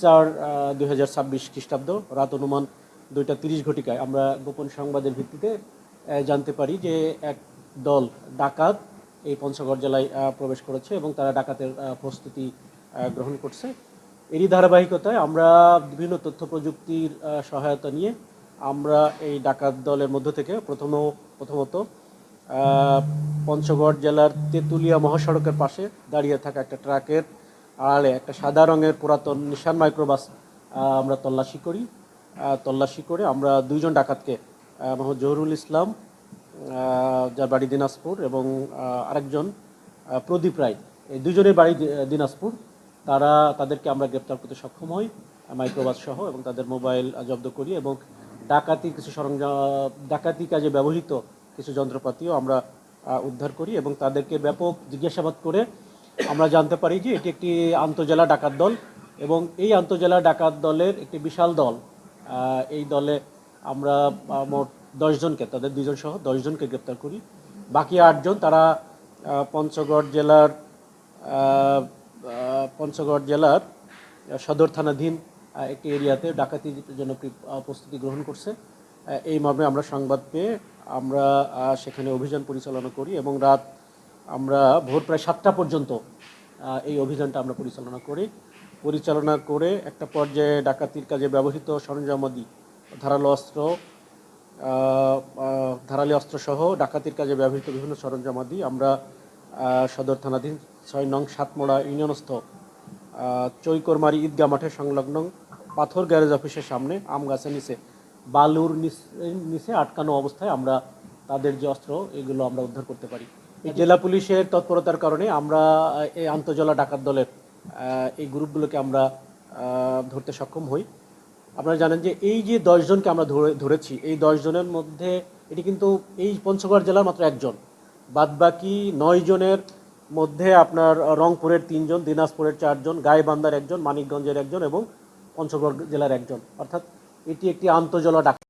2026 খ্রিস্টাব্দ রাত অনুমান 2:30 ঘটিকায় আমরা গোপন সংবাদের ভিত্তিতে জানতে পারি যে এক দল ডাকাত এই পঞ্চগড় জেলায় প্রবেশ করেছে এবং তারা ডাকাতের প্রস্তুতি গ্রহণ করছে। এরই ধারাবাহিকতায় আমরা বিভিন্ন তথ্য প্রযুক্তির সহায়তা নিয়ে আমরা এই ডাকাত দলের মধ্য থেকে প্রথমত পঞ্চগড় জেলার তেঁতুলিয়া মহাসড়কের পাশে দাঁড়িয়ে থাকা একটা ট্রাকের আড়ালে একটা সাদা রঙের পুরাতন নিশান মাইক্রোবাস আমরা তল্লাশি করে আমরা দুইজন ডাকাতকে মোহাম্মদ জহুরুল ইসলাম যার বাড়ি দিনাজপুর এবং আরেকজন প্রদীপ রায়, এই দুজনের বাড়ি দিনাজপুর, তাদেরকে আমরা গ্রেপ্তার করতে সক্ষম হই মাইক্রোবাস সহ, এবং তাদের মোবাইল জব্দ করি এবং ডাকাতি কাজে ব্যবহৃত কিছু যন্ত্রপাতিও আমরা উদ্ধার করি এবং তাদেরকে ব্যাপক জিজ্ঞাসাবাদ করে আমরা জানতে পারি যে এটি একটি আন্তজেলা ডাকাত দল এবং এই আন্তজেলা ডাকাত দলের একটি বিশাল দল। এই দলে আমরা মোট 10 জনকে, তাদের 2 জন সহ 10 জনকে গ্রেপ্তার করি। বাকি 8 জন তারা পঞ্চগড় জেলার সদর থানাধীন একটি এরিয়াতে ডাকাতির জন্য প্রস্তুতি গ্রহণ করছে। এই মর্মে আমরা সংবাদ পেয়ে আমরা সেখানে অভিযান পরিচালনা করি এবং আমরা ভোর প্রায় 7টা পর্যন্ত এই অভিযানটা আমরা পরিচালনা করে একটা পর্যায়ে ডাকাতির কাজে ব্যবহৃত সরঞ্জামাদি, ধারালো অস্ত্র সহ ডাকাতির কাজে ব্যবহৃত বিভিন্ন সরঞ্জামাদি আমরা সদর থানাধীন 6 নং 7 মোড়া ইউনিয়নস্থ চৈকরমারি ঈদগাহ মাঠের সংলগ্ন পাথর গ্যারেজ অফিসের সামনে আম গাছের নিচে বালুর নিচে আটকানো অবস্থায় আমরা তাদের যে অস্ত্র এগুলো আমরা উদ্ধার করতে পারি। এই জেলা পুলিশের তৎপরতার কারণে আমরা এই আন্তজেলা ডাকাত দলের এই গ্রুপগুলোকে আমরা ধরতে সক্ষম হই। আপনারা জানেন যে এই যে 10 জনকে আমরা ধরেছি, এই 10 জনের মধ্যে এটি কিন্তু এই পঞ্চগড় জেলার মাত্র একজন, বাদবাকি 9 জনের মধ্যে আপনার রংপুরের 3 জন, দিনাজপুরের 4 জন, গাইবান্ধার 1 জন, মানিকগঞ্জের 1 জন এবং পঞ্চগড় জেলার 1 জন, অর্থাৎ এটি একটি আন্তজেলা ডাকাত।